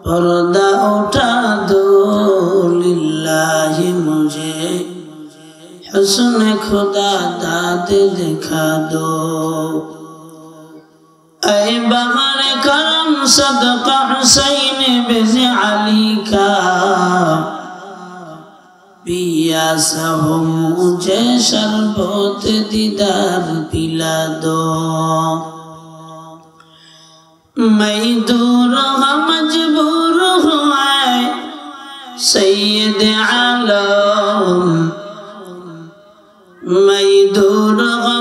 पर्दा उठा दो लिल्लाहि मुझे हुस्न खुदा दाद दिखा दो। ऐ बहर करम सदका हुसैन बिन अली का पियासा हो मुझे शरबत दीदार पिला दो। मैं दूर मजबूर हुआ सैयद आलम, मैं दूर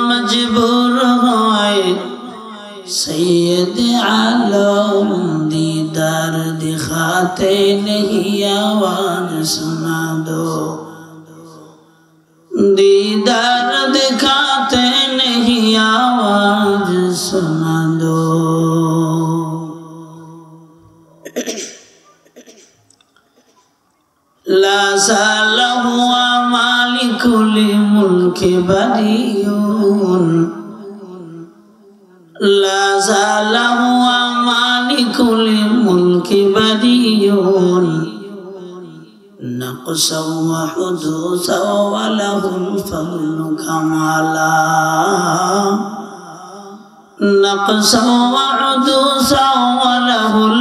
मजबूर हुआ सैयद आलम, दीदार दिखाते नहीं आवाज सुना दो। दीदार दिखाते नहीं आवाज सुना दो। ला ज़ाला हुआ मालिकुल मुल्क बदियुन, ला ज़ाला हुआ मालिकुल मुल्क बदियुन, नक़्सा व हुदूसा व लहुल फ़ज़्लु कमाला। नक़्सा व हुदूसा व लहुल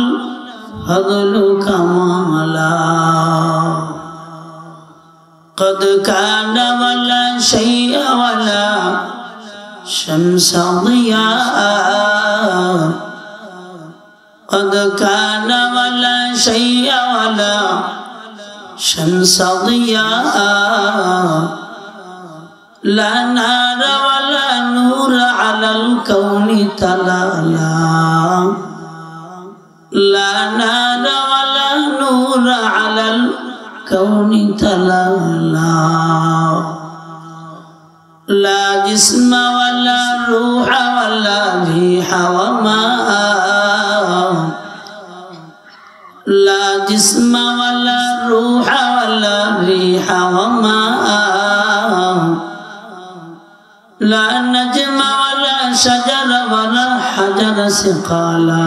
फ़ज़्लु कमाला। क़द कान वला शैअ वला शम्स ज़ियाअ, क़द कान वला शैअ वला शम्स ज़ियाअ, ला नार वला नूर अलल कौनि तलाला, ला नार वला नूर अलल कौनि तलाला। ला जिस्म वला रूह वला रीह वमा, ला जिस्म वला रूह वला रीह वमा, ला नज्म वला शजर वला हजर सिक़ाला,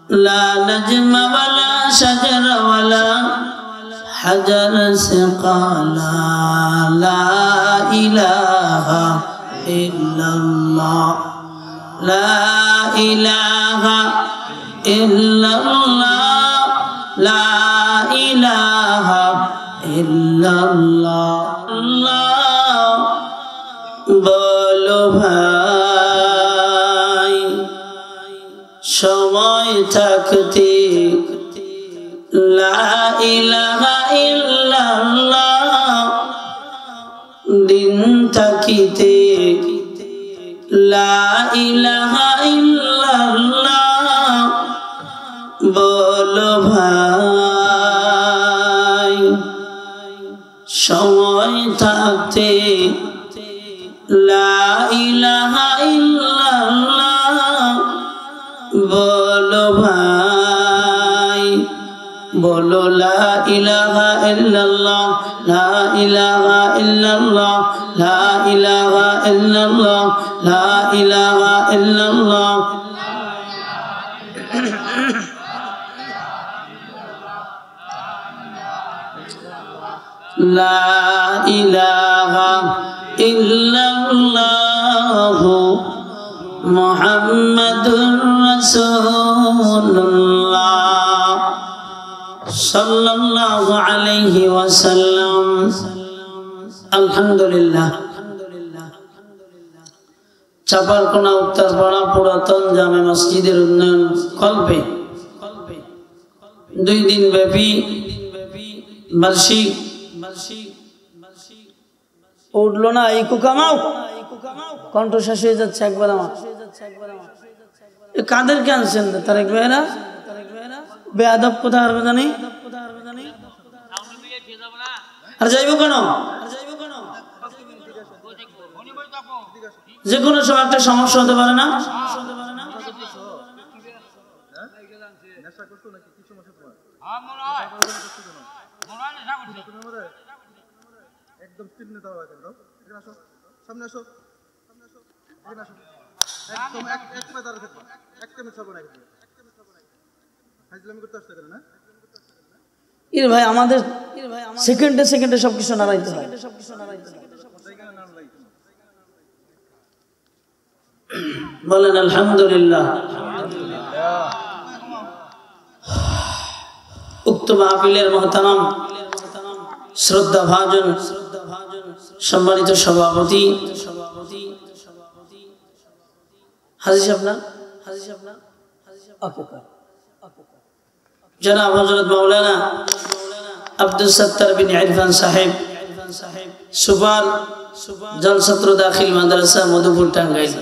ला नज्म वला शजर वला हजर सिक़ाला। ला इलाहा इल्लल्लाह, ला इलाहा इल्लल्लाह, ला इलाहा इल्लल्लाह। बोलो भाई समय থাকতে লা ইলাহা ইল্লাল্লাহ, দিন থাকিতে লা ইলাহা ইল্লাল্লাহ। বলো ভাই সময় থাকতে লা ইলাহা ইল্লাল্লাহ, বলো ভাই, বলো লা ইলাহা ইল্লাল্লাহ, লা ইলাহা ইল্লাল্লাহ, লা ইলাহা ইল্লাল্লাহ, লা ইলাহা ইল্লাল্লাহ। লা ইলাহা ইল্লাল্লাহ মুহাম্মাদুর রাসূলুল্লাহ সাল্লাল্লাহু আলাইহি ওয়াসাল্লাম। আলহামদুলিল্লাহ। চাপারকোনা উত্তরপাড়া পুরাতন জামে মসজিদের উন্নয়ন কল্পে 2 দিন ব্যাপী বার্ষিক উঠলো না ইকু কামাও, কণ্ঠ শেষ হয়ে যাচ্ছে একবার আমার। কাদেরকে আনছেন তারেক ভাইরা? বেয়াদব কোথায় আর জানি। আর যাইব কেন? যে কোনো সময় একটা সমস্যা হতে পারে না? একদম চিহ্নিত হবে একদম। এখানে আসো, সামনে আসো, সামনে আসো, এখানে আসো। একদম এক পায়ে দাঁড়াতে থাকো, এক মিনিট হবে না। ফাইজলামি করতে আসতে কেন না? ইরে ভাই আমাদের সেকেন্ডে সেকেন্ডে সবকিছু নাড়াইতে হয়। বলেন আলহামদুলিল্লাহ। উক্ত মাহফিলের মহতারাম শ্রদ্ধা ভাজন সম্মানিত সভাপতি হাজী সাহেব না জনাব হযরত মাওলানা আব্দুল সত্তার বিন ইরফান সাহেব সুপার জলছত্র দাখিল মাদ্রাসা মধুপুর টাঙ্গাইল,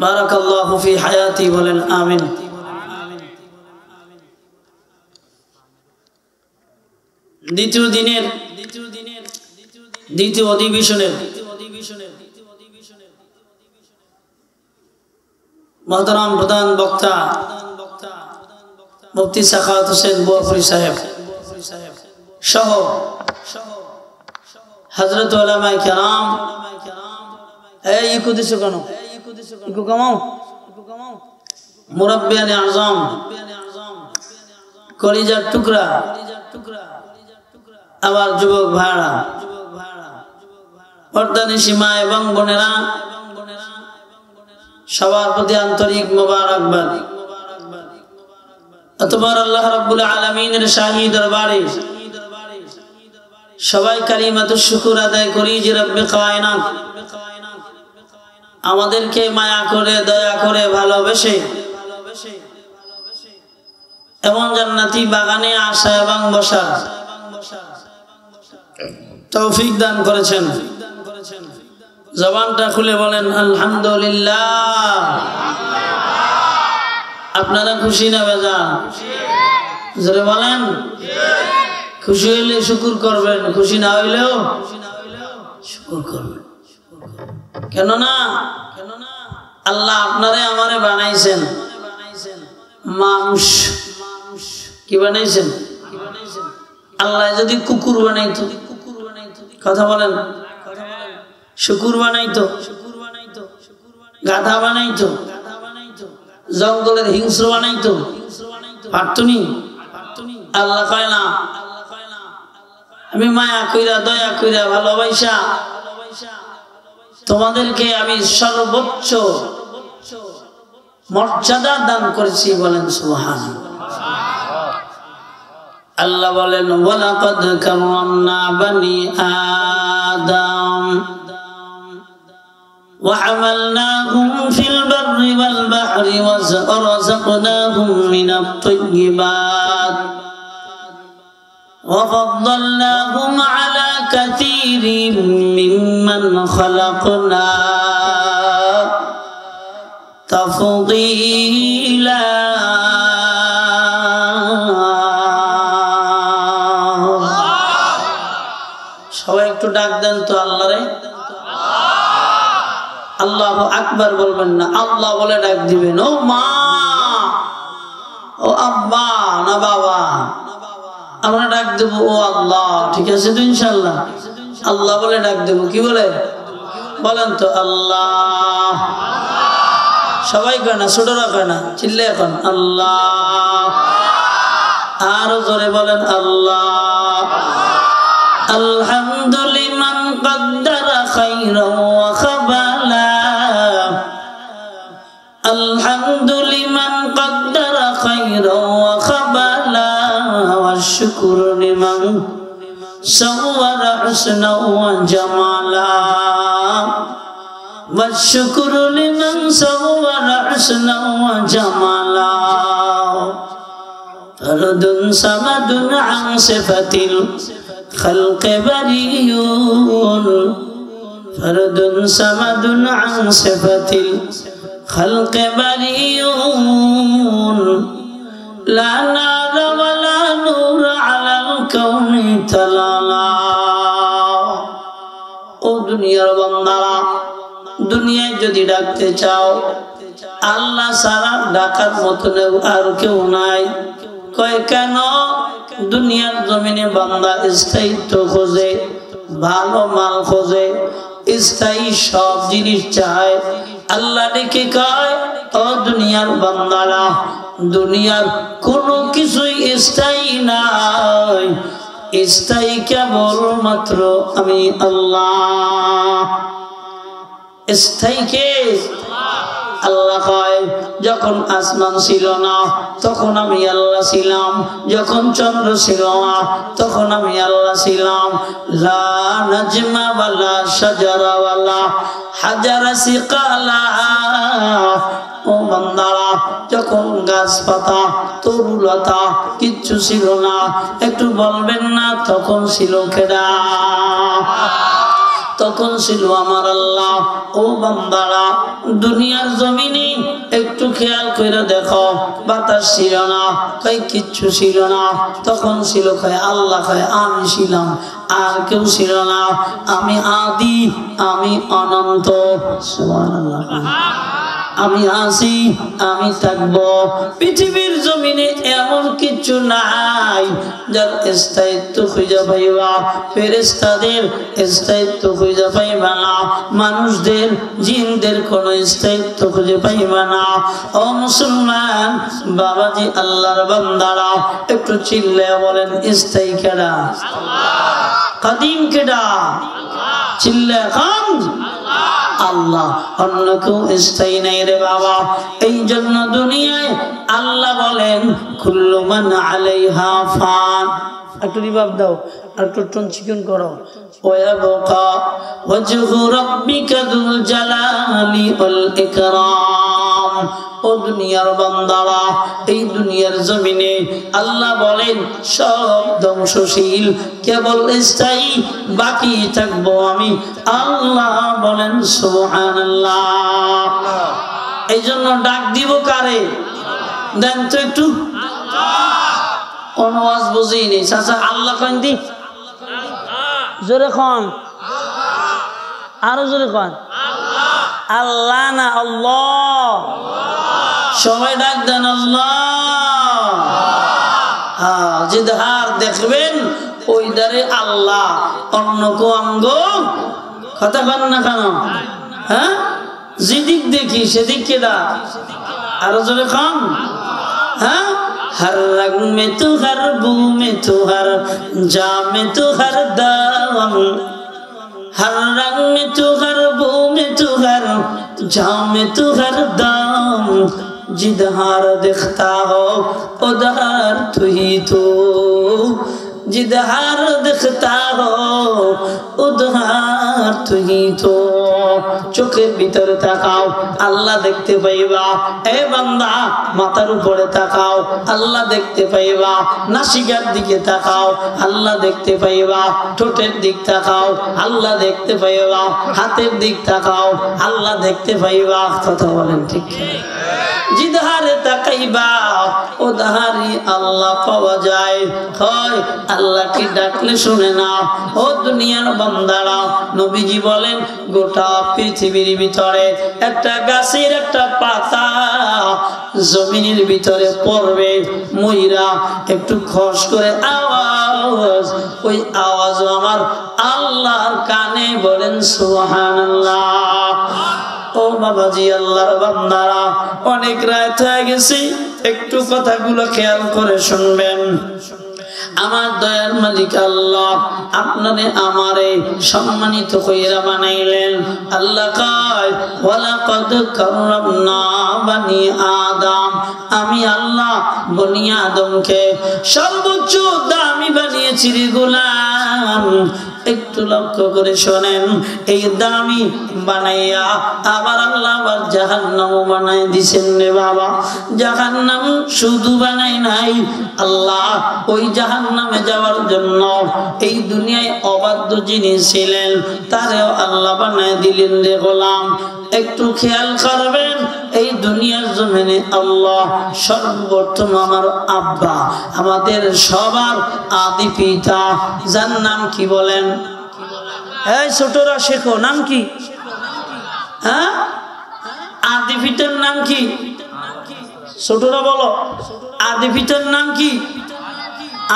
বারাকাল্লাহু ফি হায়াতি, বলেন আমিন। দ্বিতীয় দিনের দ্বিতীয় অধিবেশনের মহতারাম প্রধান বক্তা মুফতি সাখাওয়াত হোসেন বুয়াফুরি সাহেব সহ হযরত উলামায়ে কেরাম, এই ইকো দিছো কেন? ইকো কমাও। মুরব্বিয়ানে আযম, কলিজার টুকরা আমার যুবক ভাইরা, পর্দানিশী মা এবং বোনেরা, সবার প্রতি আন্তরিক মোবারকবাদ। অতঃপর আল্লাহ রাব্বুল আলামিনের শাহী দরবারে সবাই কালিমাতুশ শুকর আদায় করি যে রব্বে কায়নাত আমাদেরকে মায়া করে, দয়া করে, ভালোবেসে এমন জান্নাতি বাগানে আসা এবং বসার তৌফিক দান করেছেন। জবানটা খুলে বলেন আলহামদুলিল্লাহ। আপনারা খুশি না বেজার? জোরে বলেন। খুশি হইলে শুকর করবেন, খুশি না হইলেও শুকর করবেন। কেননা আল্লাহ আপনারে আমারে বানাইছেন মানুষ। কি বানাইছেন? আল্লাহ যদি কুকুর বানাইতো, কথা বলেন, শুকুর বানাইতো, গাধা বানাইতো, জঙ্গলের হিংস্র বানাইতো, পারতনি? আল্লাহ কয় না, আমি মায়া কইরা, দয়া কইরা, ভালোবাসা তোমাদেরকে আমি সর্বোচ্চ মর্যাদা দান করেছি। বলেন সুবহানাল্লাহ। আল্লাহ বলেন ওয়ালাকাদ কাররামনা বানি আদম وحملناهم في البر والبحر ورزقناهم من الطيبات وفضلناهم على كثير ممن خلقنا تفضيلا। সবাই একটু ডাক দেন তো আল্লাহরে। আল্লাহু আকবার বলবেন না, আল্লাহ বলে ডাক দিবেন। ও মা, ও আব্বা, না বাবা, আমরা ডাক দেবো ও আল্লাহ। ঠিক আছে তো ইনশাআল্লাহ? আল্লাহ বলে ডাক দেবো। কি বলে? বলেন তো আল্লাহ। সবাই কয় না, ছোটরা কয় না, চিল্লে এখন আল্লাহ। আরো জোরে বলেন আল্লাহ। আলহামদুলিল্লাহ কদ্দারা খাইরান ওয়া খাবালা, আলহামদুলিল্লাহ কদ্দারা খাইরান ওয়া খাবালা, ওয়া শুকরু লিমান সাওয়ারা হুসনান ওয়া জামালা, ওয়া শুকরু লিমান সাওয়ারা হুসনান ওয়া জামালা। ফরদুন সামাদুন আন সিফাতিল خلق بريون، فرد صمد عن صفة الخلق بريون، لا نار ولا نور على الكون تلالا। ও দুনিয়ার বান্দারা, দুনিয়ায় যদি ডাকতে চাও আল্লাহ ছাড়া ডাকার মতো আর কেউ নাই। কয় কেন? দুনিয়ার জমিনে বান্দা স্থায়িত্ব খোঁজে, ভালো মাল খোঁজে, স্থায়ী সব জিনিস চায়। আল্লাহ ডেকে কয় ও দুনিয়ার বান্দারা দুনিয়ার কোনো কিছুই স্থায়ী নাই, স্থায়ী কেবলমাত্র আমি আল্লাহ। স্থায়ী কে? আল্লাহ কয় যখন আসমান ছিল না তখন আমি আল্লাহ ছিলাম, যখন চন্দ্র ছিল না তখন আমি আল্লাহ ছিলাম। লা নাজমা ওয়ালা শাজারা ওয়ালা হাজারা সিকালা। ও বান্দারা, যখন গাছপাতা তরুলতা কিচ্ছু ছিল না, একটু বলবেন না তখন ছিল কেডা? তখন ছিল আমার আল্লাহ। ও বান্দারা, দুনিয়ার জমিনে একটু খেয়াল করে দেখো, বাতাস ছিল না, কই কিচ্ছু ছিল না, তখন ছিল কয় আল্লাহ, কয় আমি ছিলাম, আর কেউ ছিল না। আমি আদি, আমি অনন্ত। সুবহানাল্লাহ। আমি আছি, আমি থাকবো। পৃথিবীর জমিনে এমন কিছু নাই যার স্থায়িত্ব খুঁজে পাইবা। ফেরেশতাদের স্থায়িত্ব খুঁজে পাইবা না, মানুষদের জিনদের কোন স্থায়িত্ব খুঁজে পাইবা না। ও মুসলমান বাবাজি, আল্লাহর বান্দারা, একটু চিল্লায়া বলেন স্থায়ী কেডা? কাদিম কেডা? চিল্লায়া খান আল্লাহ। অন্য কেউ স্থায়ী নাই রে বাবা। এই জন্য দুনিয়ায় আল্লাহ বলেন কুল্লু মান আলাইহা ফান। একটু রিভাব দাও, আর একটু টোন চিকন করো। ওয়াবকা ওয়াজহু রাব্বিকা যুল জালালি ওয়াল ইকরাম। ও দুনিয়ার বান্দারা, এই দুনিয়ার জমিনে আল্লাহ বলেন সব ধ্বংসশীল, কেবল স্থায়ী বাকি থাকবো আমি আল্লাহ। বলেন সুবহানাল্লাহ। এই জন্য ডাক দিব কারে? দেন তো একটু। কোন ওয়াজ বুঝিনি চাচা, আল্লাহ কন দি জোরে খন, আরো জোরে খন। আল্লাহ না আল্লাহ, সবাই ডাক দেন আল্লাহ। যে ধার দেখবেন ওই ধারে আল্লাহ, অন্য কো অঙ্গ কথা পান না কেন? হ্যাঁ, যেদিক দেখি সেদিক কেডা? আরো জোরে খন। হ্যাঁ, हर रंग में तू, हर बू में तू, हर जा में तू, हर दम। हर रंग में तू, हर बू में तू, हर जा में तू, हर दम। जिधर दिखता हो उधर तू ही तू, जिधर दिखता हो उधर तू ही तू। চোখের ভিতরে তাকাও, আল্লাহ দেখতে পাইবা। এ বান্দা, মাথার উপরে তাকাও, আল্লাহ দেখতে পাইবা। নাসিকার দিকে তাকাও, আল্লাহ দেখতে পাইবা। ঠোঁটের দিক তাকাও, আল্লাহ দেখতে পাইবা। হাতের দিক তাকাও, আল্লাহ দেখতে পাইবা। কথা বলেন ঠিক? जिधरे ताकाइबा उधारी अल्लाह पावा जाए। হয় আল্লাহ কি ডাকলে শুনে না। ও দুনিয়ার বান্দারা, নবীজি বলেন গোটা পৃথিবীর ভিতরে একটা গাছের একটা পাতা জমিনের ভিতরে পড়বে, ময়রা একটু খস করে আওয়াজ, ওই আওয়াজ আমার আল্লাহর কানে। বলেন সুবহানাল্লাহ। ও বাবাজি, আল্লাহর বান্দারা, অনেক রাত হয়ে গেছে, একটু কথাগুলো খেয়াল করে শুনবেন। আমার দয়ার মালিক আল্লাহ আপনারে আমারে সম্মানিত কইরা বানাইলেন। আল্লাহ কয় ওয়ালাকাদ কাররামনা বানি আদম। আমি আল্লাহ বনি আদমকে সর্বোচ্চ দামি বানিয়েছি রে গোলাম। একটু লক্ষ্য করে শোনেন, এই দামি বানাইয়া আবার আল্লাহ আবার জাহান্নামও বানাই দিছেন রে বাবা। জাহান্নাম শুধু বানাই নাই, আল্লাহ ওই জাহান্নামে যাওয়ার জন্য এই দুনিয়ায় অবাধ্য যিনি ছিলেন তারেও আল্লাহ বানাই দিলেন রে গোলাম। একটু খেয়াল করবেন, এই দুনিয়ার জমিনে আল্লাহ সর্বপ্রথম আমার আব্বা, আমাদের সবার আদি পিতা, যার নাম কি বলেন? এই ছোটরা শেখো, নাম কি? হ্যাঁ, আদি পিতার নাম কি? ছোটরা বলো, আদি পিতার নাম কি?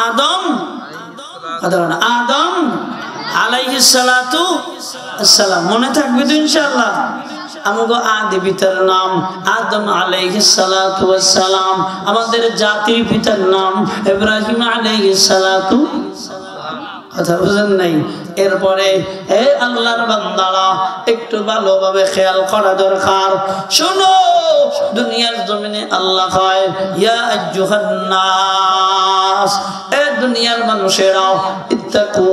আদম। আদম আলাইহিস সালাতু আসসালাম। মনে থাকবে তো ইনশাআল্লাহ? আমগো আদি পিতার নাম আদম আলাইহিস সালাতু ওয়াস সালাম, আমাদের জাতির পিতার নাম ইব্রাহিম আলাইহিস সালাতু, কথা বুঝেন নাই? এরপরে হে আল্লাহর বান্দারা একটু ভালোভাবে খেয়াল করা দরকার। শোনো, দুনিয়ার জমিনে আল্লাহ কয় ইয়া আইয়ুহান নাস, এ দুনিয়ার মানুষেরা, ইত্তাকু,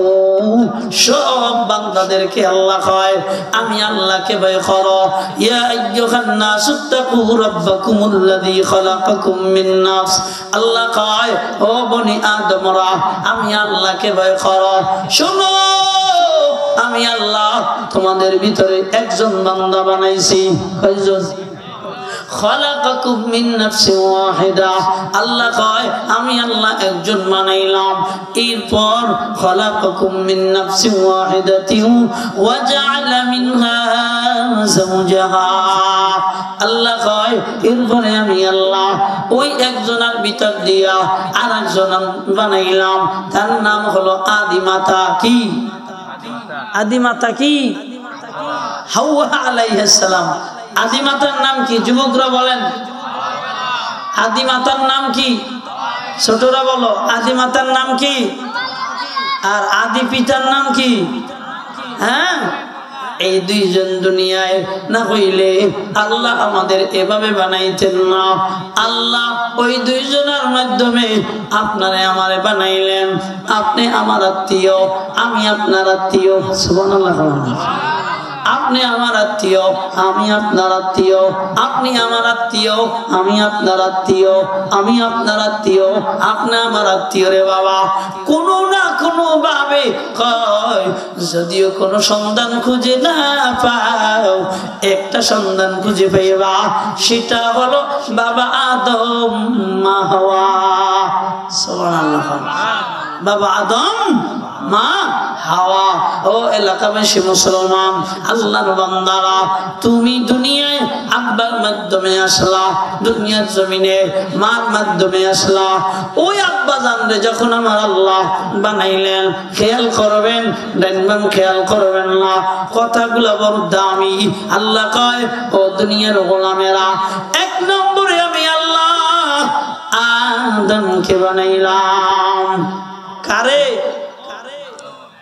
সব বান্দাদেরকে আল্লাহ কয় আমি আল্লাহকে ভয় করো। ইয়া আইয়ুহান নাস ইত্তাকু রাব্বাকুমুল্লাযী খালাকাকুম মিন নাফস, আল্লাহ কয় ও বনি আদমরা আমি আল্লাহকে ভয় করো। শোনো, আমি আল্লাহ তোমাদের ভিতরে একজন বান্দা বানাইছি। কয়জন? খালাকাকুম মিন নাফসিন ওয়াহিদা, আল্লাহ কয় আমি আল্লাহ একজন বানাইলাম। এরপর খালাকাকুম মিন নাফসিন ওয়াহিদাতিন ওয়া জাআলা মিনহা যাওজাহা, আল্লাহ কয় এরপরে আমি আল্লাহ ওই একজনের ভিতর দিয়া আরেকজন বানাইলাম, তার নাম হলো আদিমাতা। কি আদিমাতা? কি হাওয়া আলাইহিস সালাম। আদিমাতার নাম কি? যুবকরা বলেন আদিমাতার নাম কি? ছোটরা বলো আদিমাতার নাম কি? আর আদি পিতার নাম কি? হ্যাঁ, এই দুইজন দুনিয়ায় না হইলে আল্লাহ আমাদের এভাবে বানাইতেন না। আল্লাহ ওই দুইজনের মাধ্যমে আপনারে আমারে বানাইলেন। আপনি আমার আত্মীয়, আমি আপনার আত্মীয়। সুবহানাল্লাহ। আপনি আমার আত্মীয়, আমি আপনার আত্মীয়। আপনি আমার আত্মীয়, আমি আপনার আত্মীয়। আমি আপনার আত্মীয়, আপনি আমার আত্মীয়। রে বাবা, কোনো না কোনো ভাবে কয় যদিও কোনো সন্ধান খুঁজে না পাও, একটা সন্ধান খুঁজে পাইবা, সেটা হলো বাবা আদম মা হাওয়া। সুবহানাল্লাহ। বাবা আদম মা হাওয়া। ও এলাকাবাসী মুসলমান, আল্লাহর বান্দারা, তুমি দুনিয়ায় আব্বার মাধ্যমে আসলা, দুনিয়ার জমিনে মার মাধ্যমে আসলা। ওই আব্বা জানরে যখন আমার আল্লাহ বানাইলেন, খেয়াল করবেন, ডাইনবাম খেয়াল করবেন না, কথাগুলো বড় দামি। আল্লাহ কয় ও দুনিয়ার গোলামেরা, এক নম্বরে আমি আল্লাহ আদমকে বানাইলাম। কারে?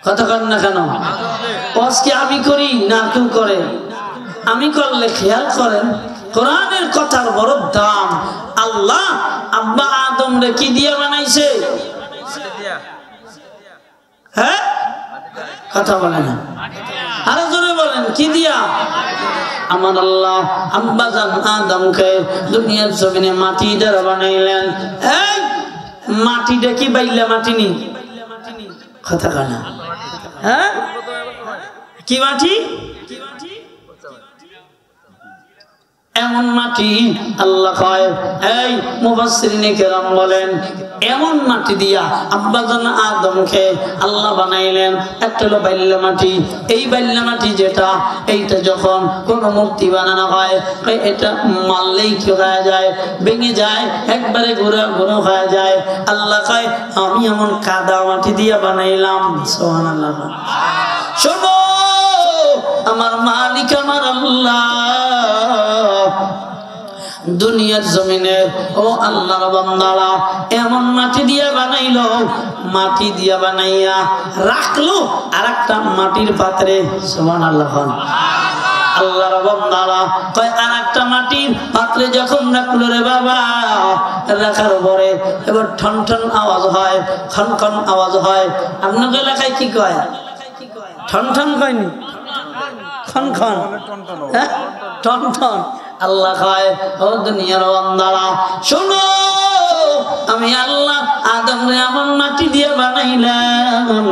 কথা কন না কেন? আজকে আমি করি না কেউ করে? আমি করলে খেয়াল করেন, কোরআনের কথার বড় দাম। আল্লাহ আব্বা আদম রে কি দিয়ে বানাইছে? হ্যাঁ, কথা বলে না, আরো জোরে বলেন, কি দিয়া? আমার আল্লাহ আব্বা জান আদমকে দুনিয়ার জমিনে মাটি দ্বারা বানাইলেন। এই মাটিটা কি বাইলা মাটি নি? কথা কানা। হ্যাঁ, কি মাটি? এমন মাটি আল্লাহ কয়, এই মুফাসসিরিনে কেরাম বলেন, এমন মাটি দিয়া আব্বাজান আদমকে আল্লাহ বানাইলেন। একটা হলো বাইল্লা মাটি। এই বাইল্লা মাটি যেটা, এইটা যখন কোনো মূর্তি বানানো হয়, এটা মারলেই কি হয়ে যায়? ভেঙে যায়, একবারে ঘুরে ঘুরে হয়ে যায়। আল্লাহ কয় আমি এমন কাদা মাটি দিয়া বানাইলাম। সুবহানাল্লাহ। শোনো, আমার মালিক আমার আল্লাহ দুনিয়ার জমিনে ও আল্লাহর বান্দারা এমন মাটি দিয়া বানাইলো, মাটি দিয়া বানাইয়া রাখলো আর একটা মাটির পাত্রে। সুবহানাল্লাহ। আল্লাহর বান্দারা কয় আর একটা মাটির পাত্রে যখন রাখলো রে বাবা, রাখার পরে এবার ঠন ঠন আওয়াজ হয়, খন খন আওয়াজ হয়। আপনাদের এলাকায় কি কয়? ঠন ঠন কয়নি, খন খন, ঠন ঠন। আল্লাহ কয় ও দুনিয়ার বান্দারা শোনো, আমি আল্লাহ আদমরে এমন মাটি দিয়ে বানাইলাম,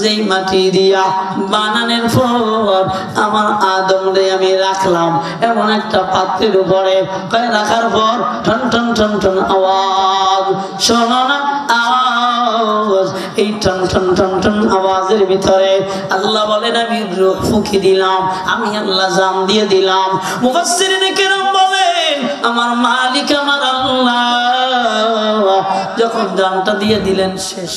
যেই মাটি দিয়া বানানোর পর আমার আদমরে আমি রাখলাম এমন একটা পাত্রের উপরে। কয় রাখার পর ঠন ঠন ঠন ঠন আওয়াজ। শোনো না আওয়াজ, এই ঠন ঠন ঠন ঠন আওয়াজের ভিতরে আল্লাহ বলেন আমি রূহ ফুঁকি দিলাম, আমি আল্লাহ জান দিয়ে দিলাম। মুফাসসিরিনে কেরাম বলেন আমার মালিক আমার আল্লাহ যখন জানটা দিয়ে দিলেন শেষ।